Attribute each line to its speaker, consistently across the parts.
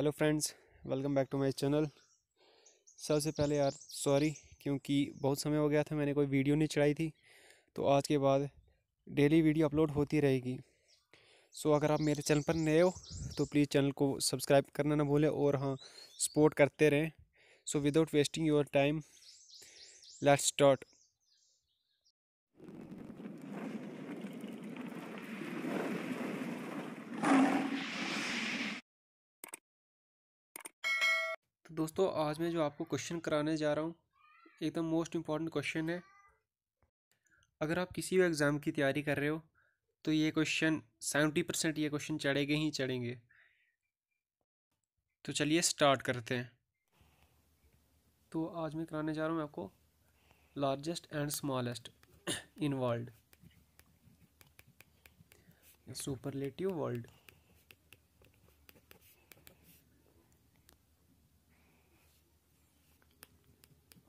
Speaker 1: Hello friends, welcome back to my channel. सबसे पहले यार सॉरी, क्योंकि बहुत समय हो गया था मैंने कोई वीडियो नहीं चढ़ाई थी। तो आज के बाद डेली वीडियो अपलोड होती रहेगी। सो अगर आप मेरे चैनल पर नए हो तो प्लीज़ चैनल को सब्सक्राइब करना ना भूलें और हाँ, सपोर्ट करते रहें। So without wasting your time, let's start. तो दोस्तों, आज मैं जो आपको क्वेश्चन कराने जा रहा हूँ एकदम मोस्ट इम्पॉर्टेंट क्वेश्चन है। अगर आप किसी भी एग्ज़ाम की तैयारी कर रहे हो तो ये क्वेश्चन 70% ये क्वेश्चन चढ़ेंगे ही चढ़ेंगे। तो चलिए स्टार्ट करते हैं। तो आज मैं कराने जा रहा हूँ आपको largest and smallest in world, superlative world.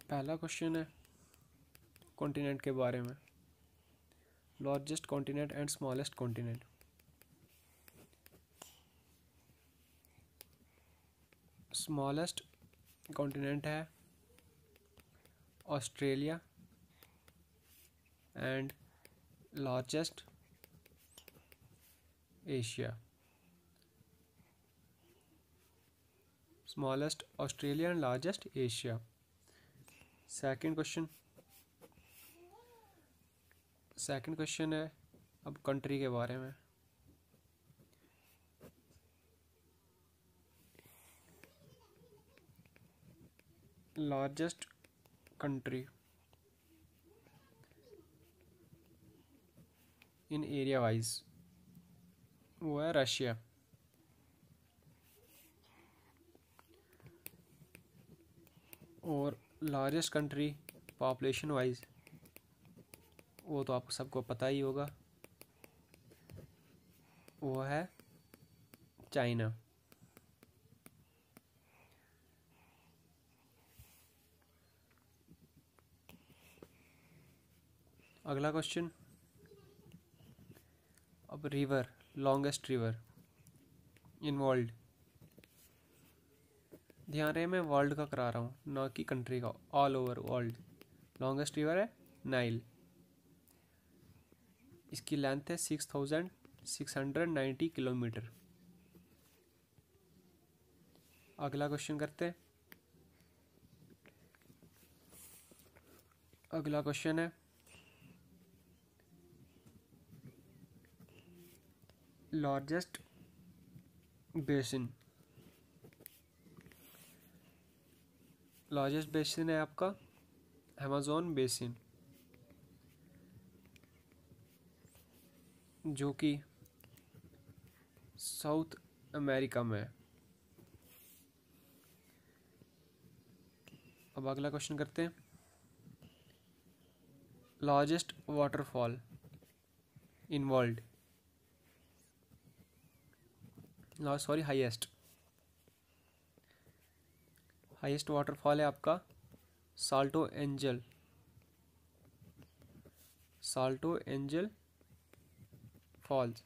Speaker 1: पहला क्वेश्चन है कॉन्टिनेंट के बारे में। Largest continent and smallest continent. Smallest continent है Australia and largest Asia. Smallest Australia and largest Asia. Second question है अब कंट्री के बारे में। Largest country in area wise वो है रशिया। और लार्जेस्ट कंट्री पॉपुलेशन वाइज वो तो आपको सबको पता ही होगा, वो है चाइना। अगला क्वेश्चन, अब river, longest river in world. ध्यान रहे मैं वर्ल्ड का करा रहा हूँ ना कि कंट्री का, all over world. Longest river है नाइल। इसकी लेंथ है 6690 किलोमीटर। अगला क्वेश्चन करते हैं। अगला क्वेश्चन है लार्जेस्ट बेसिन। लार्जेस्ट बेसिन है आपका अमेज़न बेसिन, जो कि साउथ अमेरिका में है। अब अगला क्वेश्चन करते हैं largest waterfall in world. Highest waterfall है आपका Salto Angel Falls.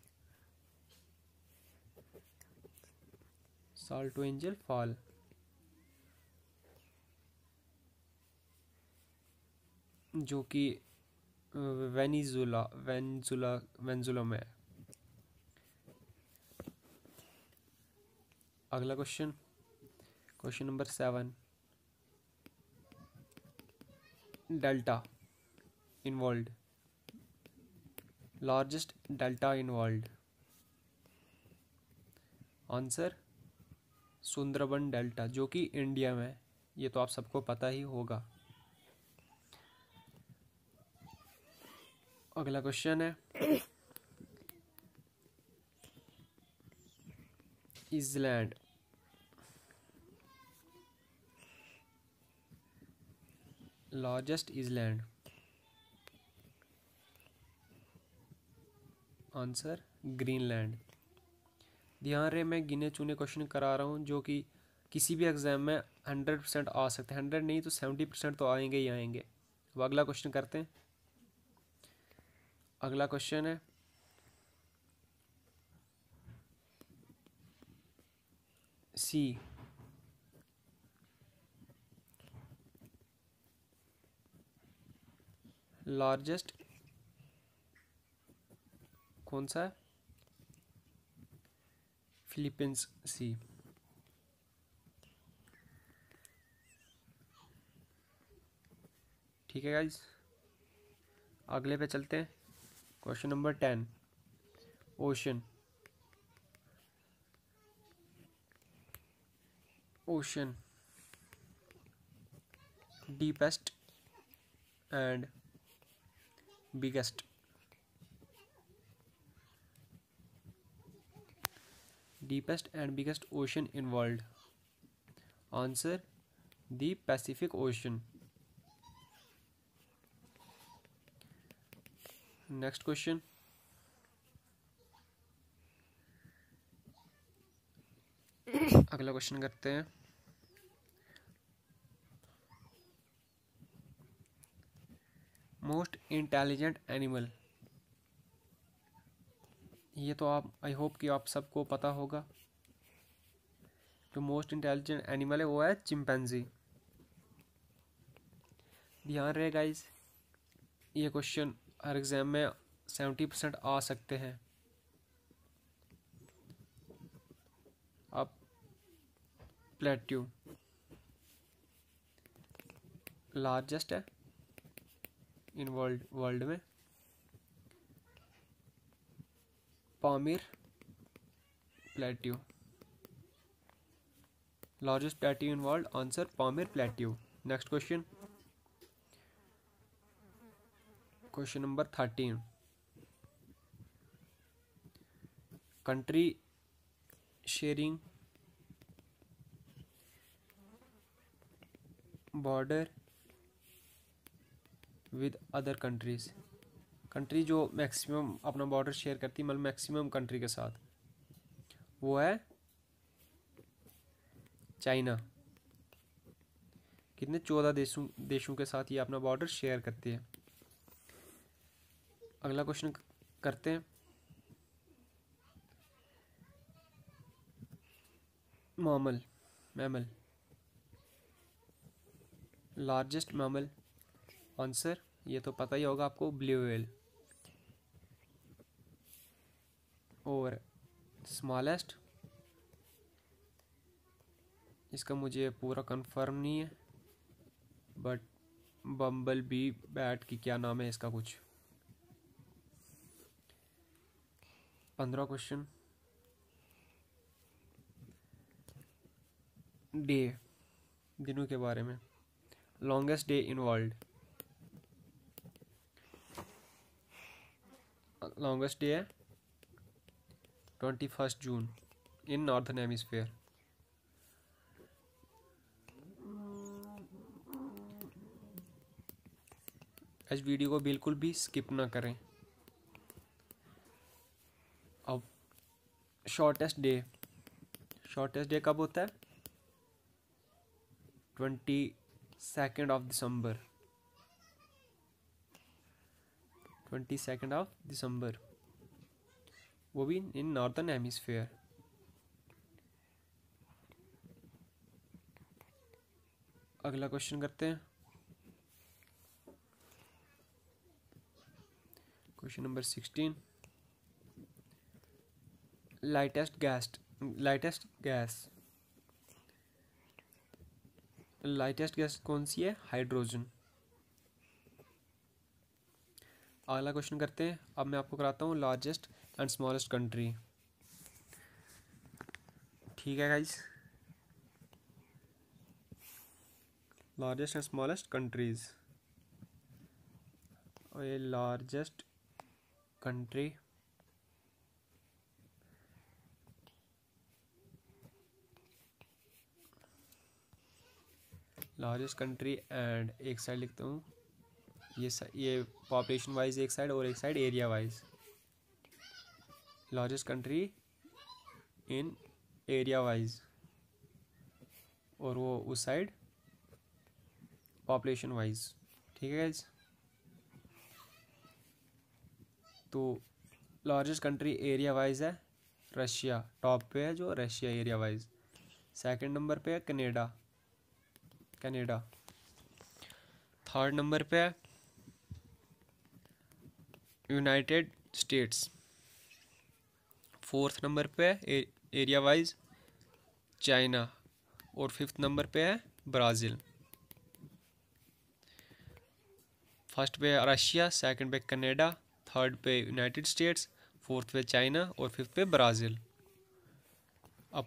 Speaker 1: Salto Angel fall जो कि वेनेजुला में है। अगला question number 7, delta in world. Largest delta in world. Answer Sundarban delta, जो कि इंडिया में है। ये तो आप सबको पता ही होगा। अगला क्वेश्चन है island. Largest island. Answer Greenland. ध्यान रहे मैं गिने चुने क्वेश्चन करा रहा हूँ जो कि किसी भी एग्जाम में 100% आ सकते हैं। 100 नहीं तो 70% तो आएंगे ही आएंगे। अब अगला क्वेश्चन करते हैं। अगला क्वेश्चन है सी। लार्जेस्ट कौन सा है? फिलीपींस सी। ठीक है गाइस, अगले पे चलते हैं। Question number 10, ocean. Ocean deepest and biggest. Deepest and biggest ocean in world. Answer the Pacific ocean. Next question, अगला क्वेश्चन करते हैं। Most intelligent animal. ये तो आप, आई होप कि आप सबको पता होगा। जो मोस्ट इंटेलिजेंट एनिमल है वो है चिंपैंजी। ध्यान रहे गाइस, ये क्वेश्चन हर एग्जाम में 70% आ सकते हैं। अब प्लेट्यू लार्जेस्ट है इन वर्ल्ड में। Pamir plateau, largest plateau in world. Answer Pamir plateau. Next question, question number 13, country sharing border with other countries. Country जो मैक्सिमम अपना बॉर्डर शेयर करती है, मतलब मैक्सिमम कंट्री के साथ, वो है चाइना। कितने? 14 देशों के साथ ये अपना बॉर्डर शेयर करती है। अगला क्वेश्चन करते हैं। Mammal largest mammal. आंसर ये तो पता ही होगा आपको, ब्लू व्हेल। और स्मॉलेस्ट, इसका मुझे पूरा कंफर्म नहीं है, बट बम्बल बी बैट की क्या नाम है इसका कुछ। 15 क्वेश्चन, डे, दिनों के बारे में। Longest day in world. Longest day है 21 जून इन नॉर्थन हेमिस्फेयर। इस वीडियो को बिल्कुल भी स्किप ना करें। अब शॉर्टेस्ट डे कब होता है? 22 ऑफ दिसंबर। 22 ऑफ दिसंबर, वो भी इन नॉर्थन हेमिस्फेयर। अगला क्वेश्चन करते हैं। क्वेश्चन नंबर 16, लाइटेस्ट गैस कौन सी है? हाइड्रोजन। अगला क्वेश्चन करते हैं। अब मैं आपको कराता हूँ लार्जेस्ट एंड स्मॉलेस्ट कंट्री। ठीक है guys, largest and smallest countries. और ये लार्जेस्ट कंट्री एंड एक साइड लिखता हूँ, ये पॉपुलेशन वाइज एक साइड और एक side area wise. Largest country in area wise, और वो उस साइड पॉपुलेशन वाइज। ठीक है गाइज, तो लार्जेस्ट कंट्री एरिया वाइज है रशिया, टॉप पे है जो Russia area wise. Second number पे है कनाडा, कनाडा। थर्ड नंबर पे है यूनाइटेड स्टेट्स। फोर्थ नंबर पे है एरिया वाइज चाइना। और फिफ्थ नंबर पे है ब्राज़ील। फर्स्ट पे रशिया, सेकंड पे कनाडा, थर्ड पे यूनाइटेड स्टेट्स, फोर्थ पे चाइना और फिफ्थ पे ब्राज़ील। अब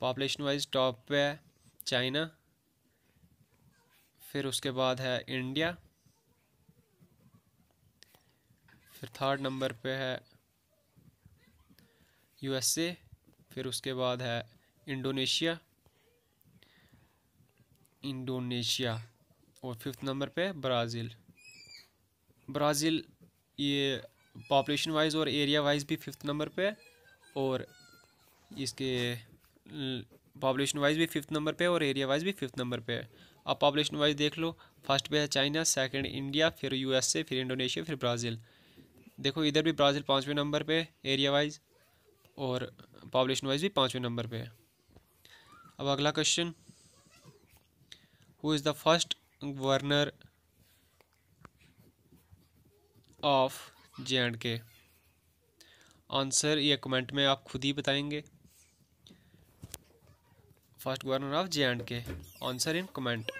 Speaker 1: पॉपुलेशन वाइज टॉप पे है चाइना, फिर उसके बाद है इंडिया, फिर थर्ड नंबर पे है यूएसए, फिर उसके बाद है इंडोनेशिया और फिफ्थ नंबर पे ब्राज़ील। ब्राज़ील ये पॉपुलेशन वाइज और एरिया वाइज भी फिफ्थ नंबर पे है, और इसके पॉपुलेशन वाइज भी फिफ्थ नंबर पे और एरिया वाइज भी फिफ्थ नंबर पे है। अब पॉपुलेशन वाइज देख लो, फर्स्ट पे है चाइना, सेकंड इंडिया, फिर यूएसए, फिर इंडोनेशिया, फिर ब्राज़ील। देखो इधर भी ब्राज़ील 5वें नंबर पे एरिया वाइज और पॉपुलेशन वाइज भी 5वें नंबर पे है। अब अगला question, who is the first governor of J&K? Answer ये कमेंट में आप खुद ही बताएंगे। First governor of J&K, answer in comment.